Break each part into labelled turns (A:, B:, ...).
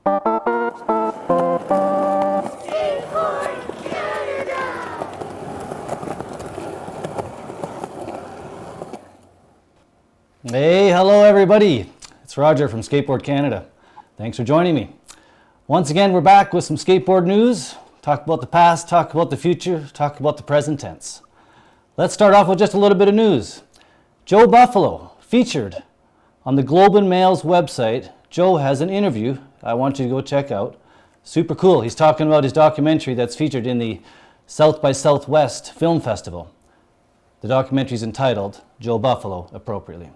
A: Hey, hello everybody. It's Roger from Skateboard Canada. Thanks for joining me. Once again, we're back with some skateboard news. Talk about the past, talk about the future, talk about the present tense. Let's start off with just a little bit of news. Joe Buffalo, featured on the Globe and Mail's website. Joe has an interview I want you to go check out. Super cool. He's talking about his documentary that's featured in the South by Southwest Film Festival. The documentary is entitled Joe Buffalo, appropriately.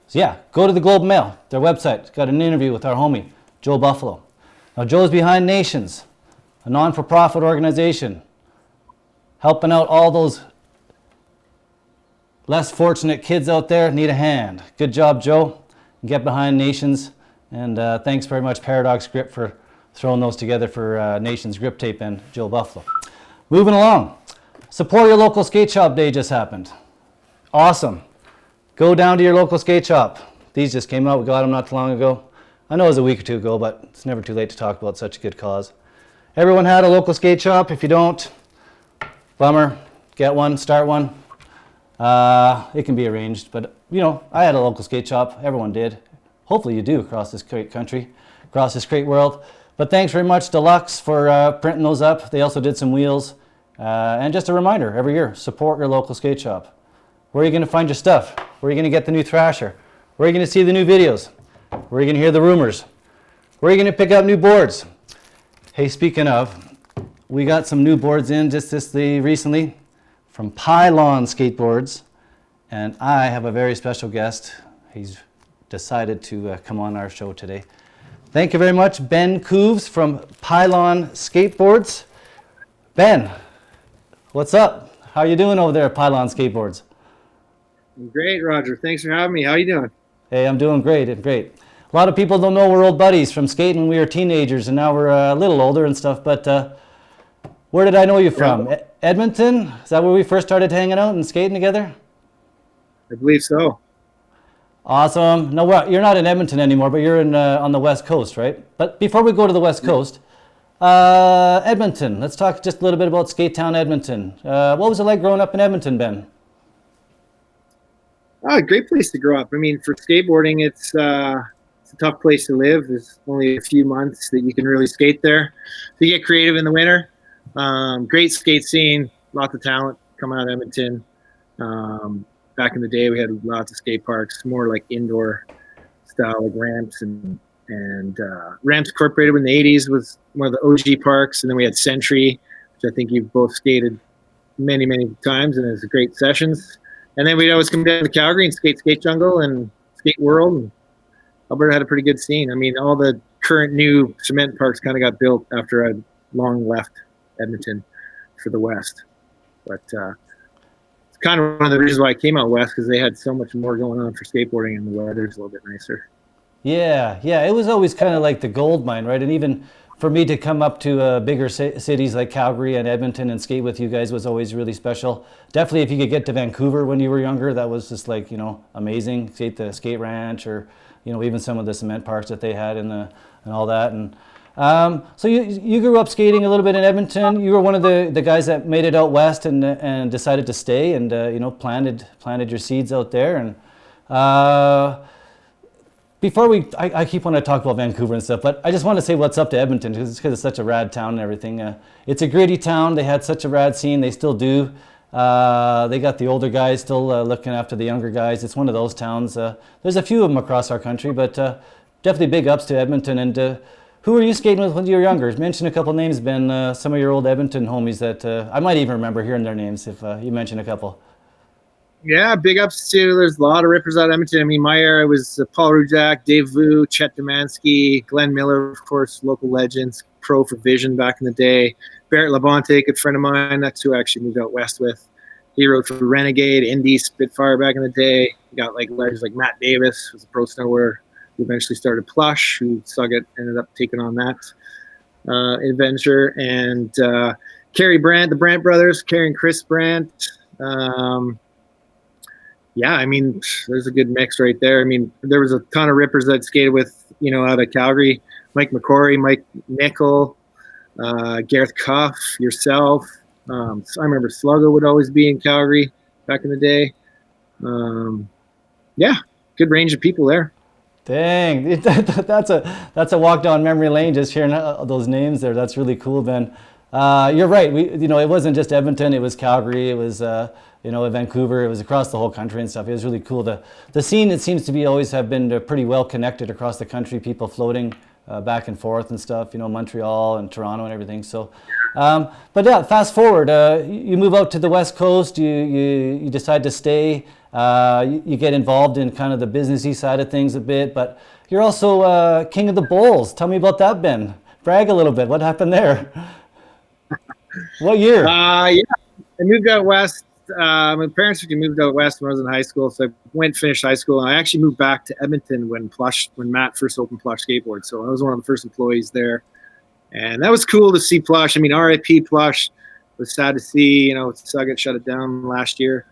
A: So yeah, go to the Globe and Mail, their website. It's got an interview with our homie, Joe Buffalo. Now Joe's behind Nations, a non-for-profit organization helping out all those less fortunate kids out there need a hand. Good job, Joe. Get behind Nations. And thanks very much, Paradox Grip, for throwing those together for Nations Grip Tape and Joe Buffalo. Moving along. Support your local skate shop day just happened. Awesome. Go down to your local skate shop. These just came out. We got them not too long ago. I know it was a week or two ago, but it's never too late to talk about such a good cause. Everyone had a local skate shop. If you don't, bummer. Get one, start one. It can be arranged, but you know, I had a local skate shop. Everyone did. Hopefully you do across this great country, across this great world. But thanks very much, Deluxe, for printing those up. They also did some wheels. And just a reminder, every year, support your local skate shop. Where are you going to find your stuff? Where are you going to get the new Thrasher? Where are you going to see the new videos? Where are you going to hear the rumors? Where are you going to pick up new boards? Hey, speaking of, we got some new boards in just recently from Pylon Skateboards. And I have a very special guest. He's decided to come on our show today. Thank you very much, Ben Coovs from Pylon Skateboards. Ben, what's up? How are you doing over there at Pylon Skateboards?
B: Great, Roger. Thanks for having me. How you doing?
A: Hey, I'm doing great. A lot of people don't know we're old buddies from skating when we were teenagers, and now we're a little older and stuff. But where did I know you from? Edmonton? Is that where we first started hanging out and skating together?
B: I believe so.
A: Awesome. No, you're not in Edmonton anymore, but you're on the West Coast, right? But before we go to the West Coast, Edmonton. Let's talk just a little bit about Skate Town, Edmonton. What was it like growing up in Edmonton, Ben?
B: Oh, great place to grow up. I mean, for skateboarding, it's a tough place to live. There's only a few months that you can really skate there. So you get creative in the winter. Great skate scene, lots of talent coming out of Edmonton. Back in the day, we had lots of skate parks, more like indoor style, like ramps and Ramps Incorporated in the 80s was one of the OG parks. And then we had Century, which I think you've both skated many, many times, and it was great sessions. And then we'd always come down to Calgary and skate Jungle and Skate World. And Alberta had a pretty good scene. I mean, all the current new cement parks kind of got built after I'd long left Edmonton for the West. But it's kind of one of the reasons why I came out West, because they had so much more going on for skateboarding and the weather's a little bit nicer.
A: Yeah, it was always kind of like the gold mine, right? And even for me to come up to bigger cities like Calgary and Edmonton and skate with you guys was always really special. Definitely if you could get to Vancouver when you were younger, that was just like, you know, amazing. Skate the skate ranch, or, you know, even some of the cement parks that they had and all that. And so you grew up skating a little bit in Edmonton. You were one of the guys that made it out west and decided to stay and, you know, planted your seeds out there. And before I keep wanting to talk about Vancouver and stuff, but I just want to say what's up to Edmonton, because it's such a rad town and everything. It's a gritty town. They had such a rad scene. They still do. They got the older guys still looking after the younger guys. It's one of those towns. There's a few of them across our country, but definitely big ups to Edmonton. And who were you skating with when you were younger? Mention a couple names, Ben. Some of your old Edmonton homies that I might even remember hearing their names if you mention a couple.
B: Yeah, big ups to, there's a lot of rippers out of Edmonton. I mean, my era was Paul Rujak, Dave Vu, Chet Demansky, Glenn Miller, of course, local legends, pro for Vision back in the day. Barrett Labonte, a good friend of mine, that's who I actually moved out west with. He rode for Renegade, Indy, Spitfire back in the day. You got like legends like Matt Davis, who's a pro snowboarder, who eventually started Plush, who ended up taking on that adventure. And Kerry Brandt, the Brandt brothers, Kerry and Chris Brandt. Yeah, I mean, there's a good mix right there. I mean, there was a ton of rippers that skated with, you know, out of Calgary, Mike McCory, Mike Nickel, Gareth Cuff, yourself. I remember Sluggo would always be in Calgary back in the day. Yeah, good range of people there.
A: Dang, that's a walk down memory lane just hearing those names there. That's really cool, Ben. You're right. It wasn't just Edmonton. It was Calgary. It was Vancouver. It was across the whole country and stuff. It was really cool. The scene, it seems to be, always have been pretty well connected across the country. People floating back and forth and stuff. Montreal and Toronto and everything. So, but yeah, fast forward. You move out to the West Coast. You decide to stay. You get involved in kind of the businessy side of things a bit, but you're also king of the bowls. Tell me about that, Ben. Brag a little bit. What happened there? What year?
B: Yeah, I moved out west. My parents actually moved out west when I was in high school, so I finished high school, and I actually moved back to Edmonton when Matt first opened Plush Skateboards. So I was one of the first employees there, and that was cool to see Plush. I mean, RIP Plush. It was sad to see, Suggett shut it down last year.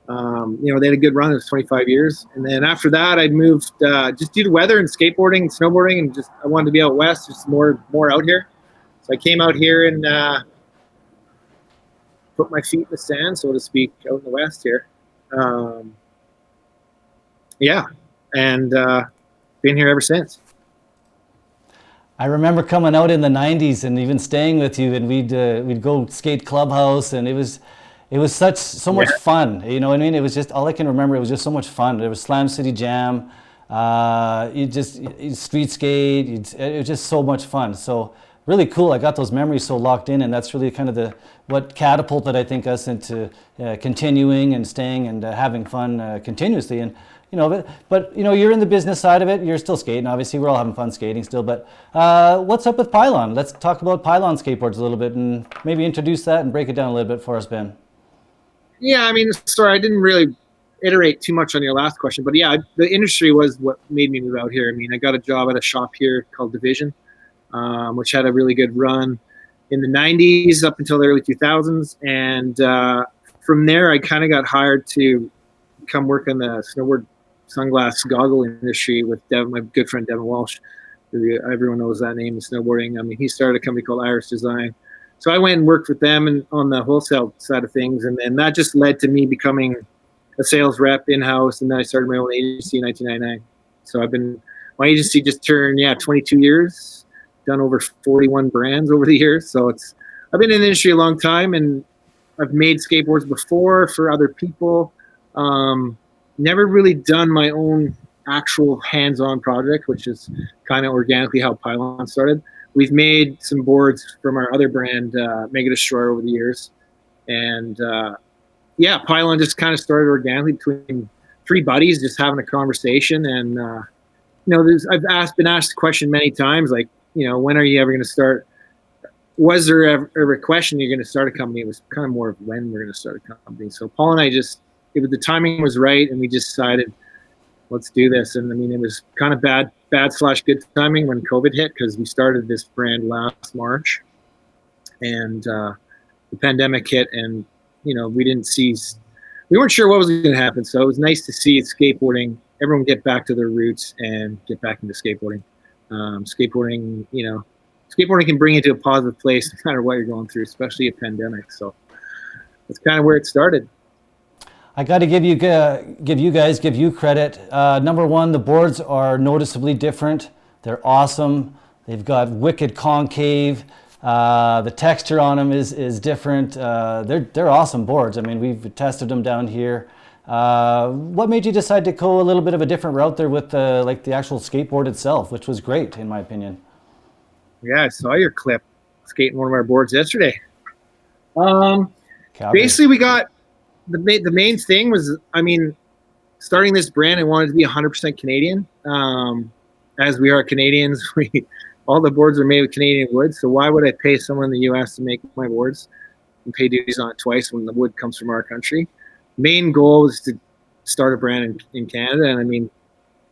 B: They had a good run. It was 25 years. And then after that, I moved just due to weather and skateboarding and snowboarding, and just I wanted to be out west, just more out here. So I came out here and put my feet in the sand, so to speak, out in the west here. And been here ever since.
A: I remember coming out in the 90s and even staying with you, and we'd go skate Clubhouse, and it was so much fun. You know what I mean? It was just, all I can remember, it was just so much fun. There was Slam City Jam, you street skate, it was just so much fun. So really cool. I got those memories so locked in, and that's really kind of what catapulted, I think, us into continuing and staying and having fun continuously. And but you're in the business side of it. You're still skating. Obviously, we're all having fun skating still. But what's up with Pylon? Let's talk about Pylon Skateboards a little bit, and maybe introduce that and break it down a little bit for us, Ben.
B: Yeah, I mean, sorry, I didn't really iterate too much on your last question, but yeah, the industry was what made me move out here. I mean, I got a job at a shop here called Division, which had a really good run in the 90s up until the early 2000s. And from there, I kind of got hired to come work in the snowboard sunglass goggle industry with my good friend Devin Walsh. Everyone knows that name in snowboarding. I mean, he started a company called Iris Design. So I went and worked with them and on the wholesale side of things. And then that just led to me becoming a sales rep in-house. And then I started my own agency in 1999. So my agency just turned, 22 years, done over 41 brands over the years. So I've been in the industry a long time, and I've made skateboards before for other people. Never really done my own actual hands-on project, which is kind of organically how Pylon started. We've made some boards from our other brand, Mega Destroyer, over the years. And Pylon just kind of started organically between three buddies just having a conversation. And, I've been asked the question many times, like, when are you ever going to start? Was there ever a question you're going to start a company? It was kind of more of when we're going to start a company. So Paul and I the timing was right, and we just decided, let's do this. And I mean, it was kind of bad/good timing when COVID hit, because we started this brand last March, and the pandemic hit, and we weren't sure what was going to happen. So it was nice to see skateboarding, everyone get back to their roots and get back into skateboarding. Skateboarding can bring you to a positive place no matter what you're going through, especially a pandemic. So that's kind of where it started.
A: I got to give you credit. Number one, the boards are noticeably different. They're awesome. They've got wicked concave. The texture on them is different. They're awesome boards. I mean, we've tested them down here. What made you decide to go a little bit of a different route there with the actual skateboard itself, which was great in my opinion?
B: Yeah, I saw your clip skating one of our boards yesterday. Basically, we got the main thing was, I mean, starting this brand, I wanted to be 100% Canadian. As we are Canadians, all the boards are made with Canadian wood. So why would I pay someone in the U.S. to make my boards and pay duties on it twice when the wood comes from our country? Main goal is to start a brand in Canada. And I mean,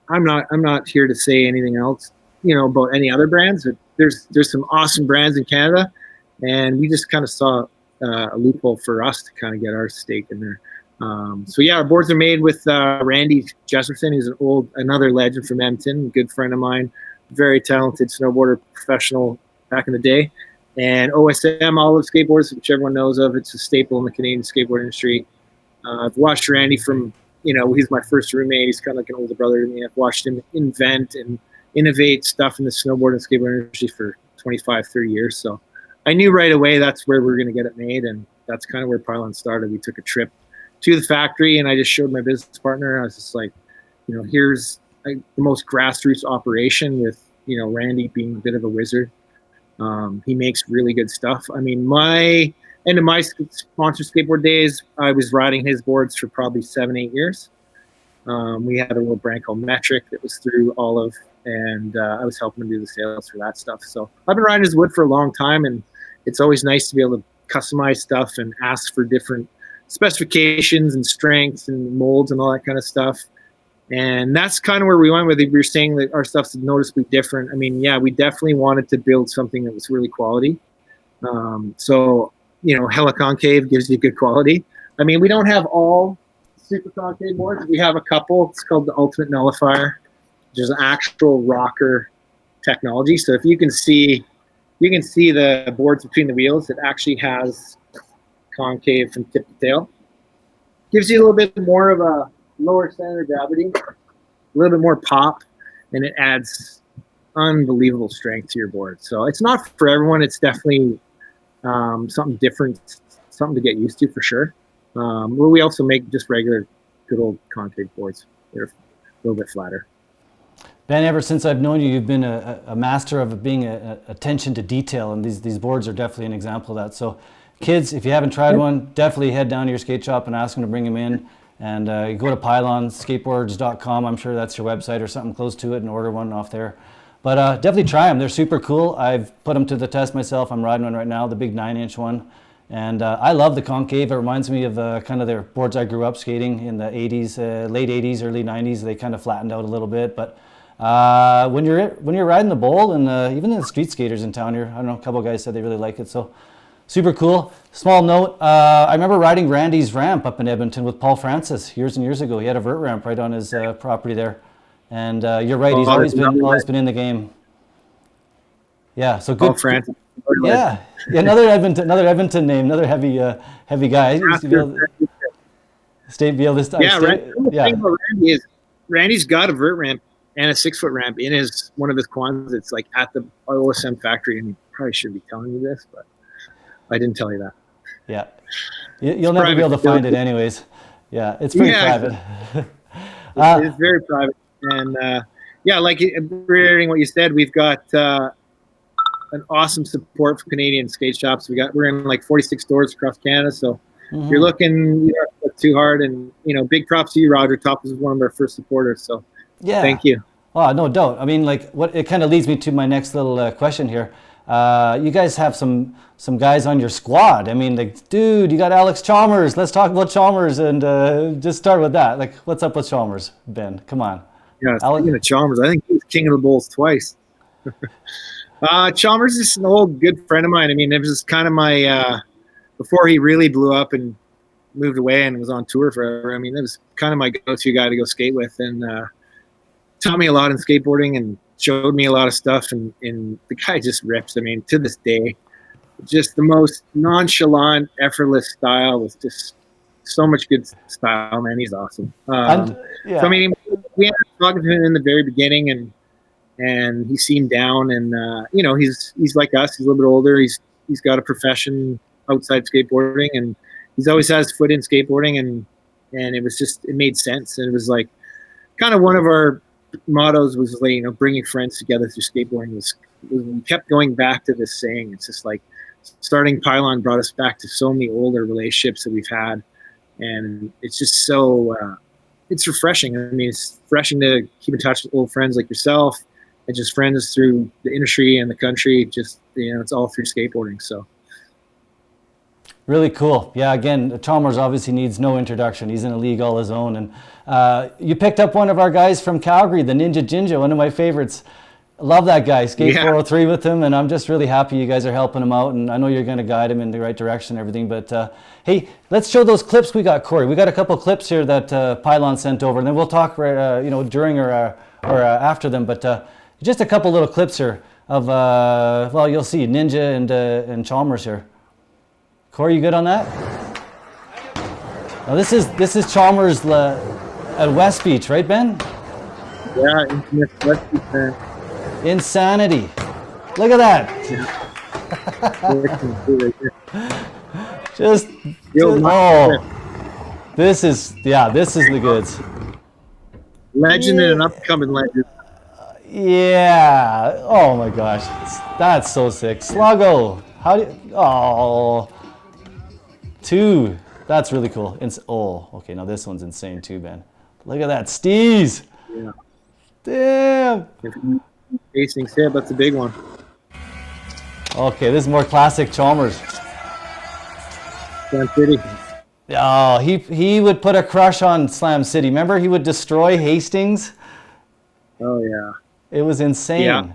B: I'm not here to say anything else, about any other brands. But there's some awesome brands in Canada, and we just kind of saw a loophole for us to kind of get our stake in there. Our boards are made with Randy Jesperson, who's another legend from Edmonton, a good friend of mine. very talented snowboarder professional back in the day. And OSM, Olive Skateboards, which everyone knows of, it's a staple in the Canadian skateboard industry. I've watched Randy from, he's my first roommate. He's kind of like an older brother to me. I've watched him invent and innovate stuff in the snowboard and skateboard industry for 25, 30 years. So I knew right away that's where we were going to get it made. And that's kind of where Pylon started. We took a trip to the factory and I just showed my business partner. I was just like, here's the most grassroots operation with, Randy being a bit of a wizard. He makes really good stuff. I mean, my end of my sponsor skateboard days, I was riding his boards for probably 7-8 years. We had a little brand called Metric that was through Olive, and I was helping him do the sales for that stuff. So I've been riding his wood for a long time, and it's always nice to be able to customize stuff and ask for different specifications and strengths and molds and all that kind of stuff. And that's kind of where we went with it. We were saying that our stuff's noticeably different. I mean, yeah, we definitely wanted to build something that was really quality. So, hella concave gives you good quality. I mean, we don't have all super concave boards. We have a couple. It's called the Ultimate Nullifier, which is an actual rocker technology. So if you can see the boards between the wheels, it actually has concave from tip to tail. Gives you a little bit more of a lower center of gravity, a little bit more pop, and it adds unbelievable strength to your board. So it's not for everyone. It's definitely something different, something to get used to for sure. We also make just regular good old concave boards. They're a little bit flatter.
A: Ben, ever since I've known you, you've been a master of being attention to detail, and these boards are definitely an example of that. So kids, if you haven't tried one, definitely head down to your skate shop and ask them to bring them in. And you go to pylonskateboards.com. I'm sure that's your website or something close to it, and order one off there. But definitely try them. They're super cool. I've put them to the test myself. I'm riding one right now, the big 9-inch one. And I love the concave. It reminds me of kind of their boards I grew up skating in the 80s, late 80s, early 90s. They kind of flattened out a little bit. But when you're riding the bowl, and even the street skaters in town here, I don't know, a couple of guys said they really like it. So super cool. Small note, I remember riding Randy's ramp up in Edmonton with Paul Francis years and years ago. He had a vert ramp right on his property there. And you're right, he's always been in the game. Yeah, so good.
B: Paul Francis.
A: Yeah, another Edmonton name, another heavy guy. Used to be able to
B: Randy's got a vert ramp and a 6-foot ramp in one of his quans. It's like at the OSM factory, and he probably shouldn't be telling you this, but I didn't tell you that.
A: Yeah, you'll never be able to find it anyways. Yeah, it's pretty private.
B: It's very private, and like reiterating what you said, we've got an awesome support from Canadian skate shops. We're in like 46 stores across Canada, so you're looking, you don't look too hard, and big props to you, Roger. Top is one of our first supporters, so
A: yeah,
B: thank you.
A: Oh, no doubt. I mean, like, what it kind of leads me to my next little question here. You guys have some guys on your squad. I mean, like, dude, you got Alex Chalmers. Let's talk about Chalmers and just start with that. Like, what's up with Chalmers, Ben? Come on.
B: Yeah, speaking of Chalmers, I think he was king of the bowls twice. Chalmers is an old good friend of mine. I mean, it was kind of my before he really blew up and moved away and was on tour forever. I mean, it was kind of my go-to guy to go skate with, and taught me a lot in skateboarding and showed me a lot of stuff. And the guy just rips. I mean, to this day, just the most nonchalant, effortless style with just so much good style, man. He's awesome. So I mean, we had talking to him in the very beginning, and he seemed down, and he's like us. He's a little bit older. He's got a profession outside skateboarding, and he's always had his foot in skateboarding, and it made sense. And it was like kind of one of our mottos was like, bringing friends together through skateboarding was we kept going back to this saying. It's just like starting Pylon brought us back to so many older relationships that we've had, and it's just so it's refreshing. I mean, it's refreshing to keep in touch with old friends like yourself, and just friends through the industry and the country. Just it's all through skateboarding. So
A: really cool. Yeah, again, Chalmers obviously needs no introduction. He's in a league all his own. And you picked up one of our guys from Calgary, the Ninja Jinja, one of my favorites. Love that guy. Skate 403 with him, and I'm just really happy you guys are helping him out, and I know you're going to guide him in the right direction and everything. But hey, let's show those clips we got, Corey. We got a couple of clips here that Pylon sent over, and then we'll talk during or after them. But Just a couple little clips here of, well, you'll see Ninja and Chalmers here. Corey, you good on that? Now this is Chalmers at West Beach, right, Ben?
B: Yeah, infamous West Beach fan.
A: Insanity. Look at that. just oh, this is the goods.
B: Legend and an upcoming legend.
A: Yeah. Oh my gosh, that's so sick. Sluggo. How do you, oh, 2. That's really cool. Oh, okay. Now this one's insane too, Ben. Look at that, Steez.
B: Yeah.
A: Damn.
B: Facing Sib, that's a big one.
A: Okay, this is more classic Chalmers.
B: Slam City.
A: Oh, he would put a crush on Slam City. Remember, he would destroy Hastings.
B: Oh yeah.
A: It was insane.
B: Yeah.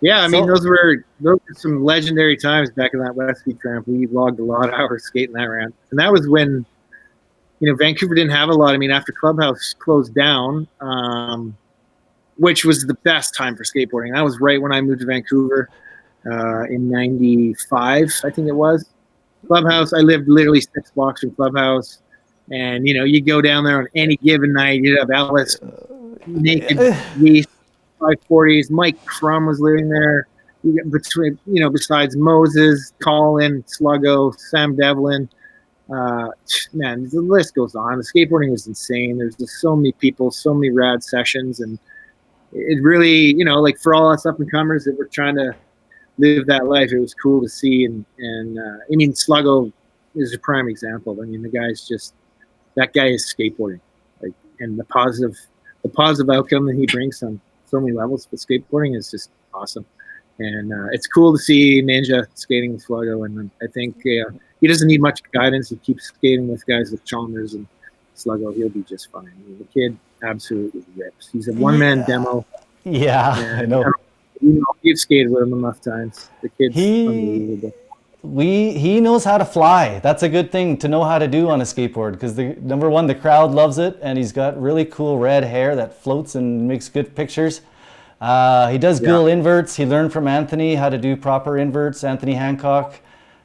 B: Yeah, I mean, those were some legendary times back in that West Beach ramp. We logged a lot of hours skating that ramp. And that was when, Vancouver didn't have a lot. I mean, after Clubhouse closed down, which was the best time for skateboarding. That was right when I moved to Vancouver in 95, I think it was. Clubhouse, I lived literally 6 blocks from Clubhouse. And, you go down there on any given night, you'd have Alice, Naked Yeast, 540s. Mike Crum was living there. You get between, besides Moses, Colin, Sluggo, Sam Devlin. Man, the list goes on. The skateboarding was insane. There's just so many people, so many rad sessions. And it really, like for all us up and comers that were trying to live that life, it was cool to see. And I mean, Sluggo is a prime example. I mean, that guy is skateboarding, and the positive outcome that he brings on so many levels with skateboarding is just awesome. And it's cool to see Ninja skating with Sluggo. And I think he doesn't need much guidance. He keeps skating with guys like Chalmers and Sluggo. He'll be just fine. I mean, the kid absolutely rips. He's a one-man demo.
A: Yeah, I know.
B: You've skated with him enough times. The kid's unbelievable.
A: He knows how to fly. That's a good thing to know how to do on a skateboard, because number one, the crowd loves it, and he's got really cool red hair that floats and makes good pictures. He does cool inverts. He learned from Anthony how to do proper inverts, Anthony Hancock.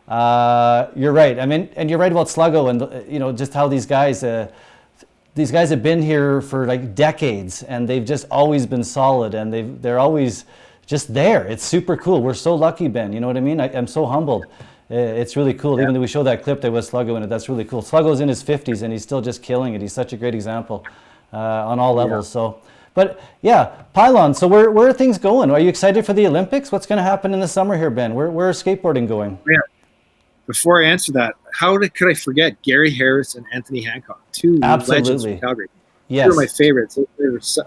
A: You're right. I mean, and you're right about Sluggo, and just how these guys have been here for like decades, and they've just always been solid, and they're always just there. It's super cool. We're so lucky, Ben. You know what I mean? I'm so humbled. It's really cool. Yeah. Even though we showed that clip, there was Sluggo in it. That's really cool. Sluggo's in his 50s, and he's still just killing it. He's such a great example on all levels. Yeah. So, but yeah, Pylon. So where are things going? Are you excited for the Olympics? What's going to happen in the summer here, Ben? Where is skateboarding going?
B: Yeah. Before I answer that, could I forget Gary Harris and Anthony Hancock, 2 legends from Calgary?
A: Yes.
B: 2 of my favorites.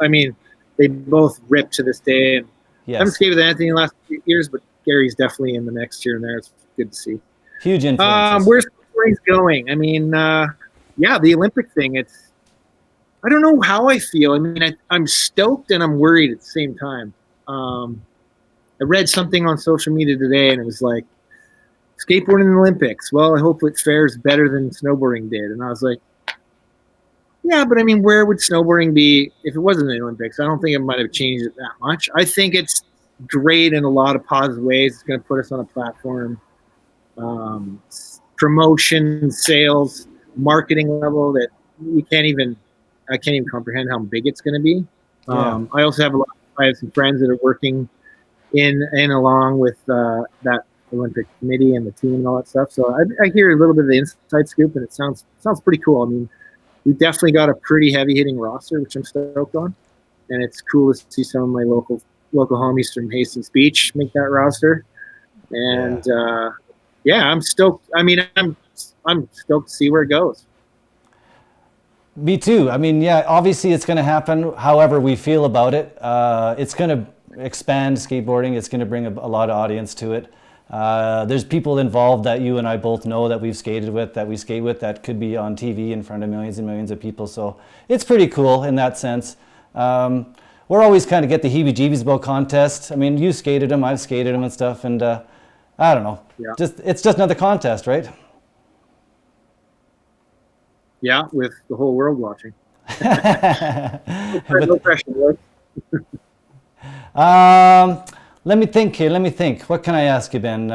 B: I mean, they both rip to this day. And
A: yes.
B: I haven't skated with Anthony in the last few years, but Gary's definitely in the mix here and there. It's good to see.
A: Huge influence.
B: Where's skateboarding going? I mean, the Olympic thing. I don't know how I feel. I mean, I'm stoked and I'm worried at the same time. I read something on social media today, and it was like, skateboarding in the Olympics. Well, I hope it fares better than snowboarding did. And I was like, yeah, but I mean, where would snowboarding be if it wasn't the Olympics? I don't think it might have changed it that much. I think it's great in a lot of positive ways. It's going to put us on a platform, promotion, sales, marketing level that I can't even comprehend how big it's going to be.
A: Yeah.
B: I also have some friends that are working in and along with that Olympic committee and the team and all that stuff. So I hear a little bit of the inside scoop, and it sounds pretty cool. I mean, we definitely got a pretty heavy hitting roster, which I'm stoked on, and it's cool to see some of my local homies from Hastings Beach make that roster. And I'm stoked. I mean, I'm stoked to see where it goes.
A: Me too. I mean, yeah, obviously it's going to happen however we feel about it. It's going to expand skateboarding. It's going to bring a lot of audience to it. There's people involved that you and I both know that we've skated with, that we skate with, that could be on TV in front of millions and millions of people. So it's pretty cool in that sense. We're always kind of get the heebie-jeebies about contests. I mean, you skated them, I've skated them and stuff, and I don't know.
B: Yeah.
A: It's just another contest, right?
B: Yeah, with the whole world watching. No pressure.
A: Let me think here. Let me think. What can I ask you, Ben?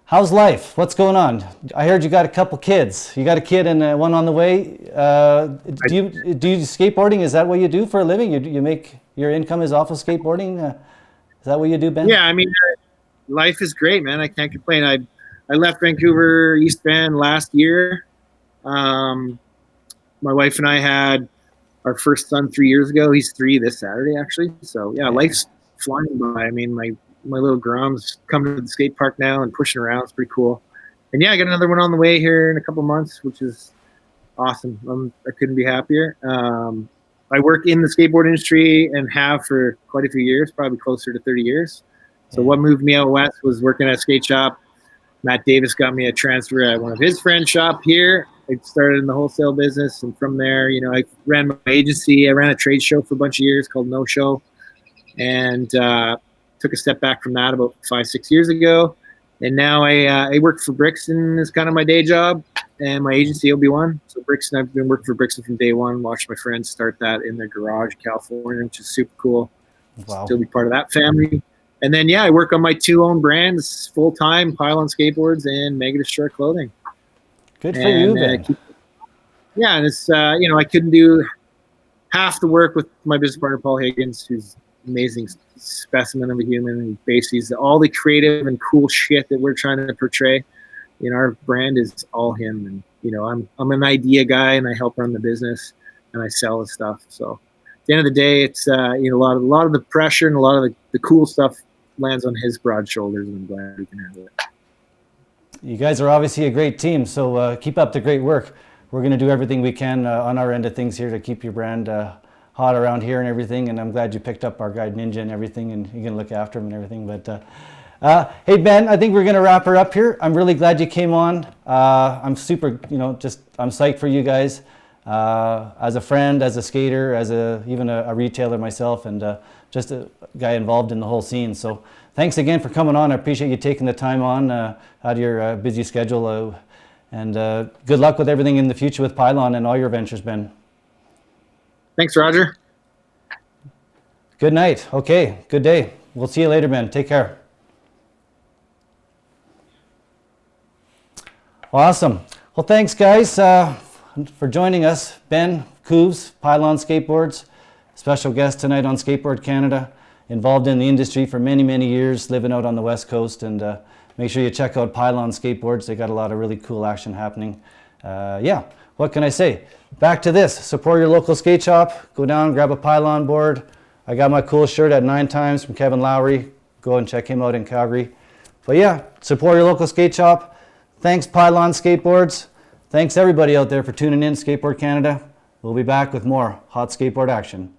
A: How's life? What's going on? I heard you got a couple kids. You got a kid and one on the way. Do you skateboarding? Is that what you do for a living? You make your income is off of skateboarding? Is that what you do, Ben?
B: Yeah, I mean, life is great, man. I can't complain. I left Vancouver, East Bend last year. My wife and I had our first son 3 years ago. He's 3 this Saturday, actually. So yeah, life's flying by. I mean, my little Grom's coming to the skate park now and pushing around. It's pretty cool. And yeah, I got another one on the way here in a couple months, which is awesome. I couldn't be happier. I work in the skateboard industry and have for quite a few years, probably closer to 30 years. So what moved me out west was working at a skate shop. Matt Davis got me a transfer at one of his friends' shop here. I started in the wholesale business, and from there, I ran my agency. I ran a trade show for a bunch of years called No Show, and took a step back from that about 5-6 years ago. And now I work for Brixton as kind of my day job, and my agency OB1. So Brixton, I've been working for Brixton from day one. Watched my friends start that in their garage in California, which is super cool.
A: Wow.
B: Still be part of that family. And then, I work on my 2 own brands full time: Pylon Skateboards and Mega Destroy Clothing.
A: Good for you, Ben.
B: And it's I couldn't do half the work with my business partner Paul Higgins, who's an amazing specimen of a human. And basically, all the creative and cool shit that we're trying to portray in our brand is all him. And I'm an idea guy, and I help run the business, and I sell the stuff. So at the end of the day, it's a lot of the pressure and a lot of the cool stuff lands on his broad shoulders, and I'm glad we can handle it.
A: You guys are obviously a great team, so keep up the great work. We're going to do everything we can on our end of things here to keep your brand hot around here and everything, and I'm glad you picked up our guide Ninja and everything, and you're going to look after him and everything. But hey, Ben, I think we're going to wrap her up here. I'm really glad you came on. I'm super, I'm psyched for you guys. As a friend, as a skater, as even a retailer myself, and just a guy involved in the whole scene. So thanks again for coming on. I appreciate you taking the time on out of your busy schedule. And good luck with everything in the future with Pylon and all your ventures, Ben.
B: Thanks, Roger.
A: Good night. Okay, good day. We'll see you later, Ben. Take care. Awesome. Well, thanks, guys, for joining us. Ben Coovs, Pylon Skateboards, special guest tonight on Skateboard Canada, involved in the industry for many, many years, living out on the West Coast. And make sure you check out Pylon Skateboards. They got a lot of really cool action happening. Yeah, what can I say? Back to this. Support your local skate shop. Go down, grab a Pylon board. I got my cool shirt at 9 Times from Kevin Lowry. Go and check him out in Calgary. But yeah, support your local skate shop. Thanks, Pylon Skateboards. Thanks everybody out there for tuning in, Skateboard Canada. We'll be back with more hot skateboard action.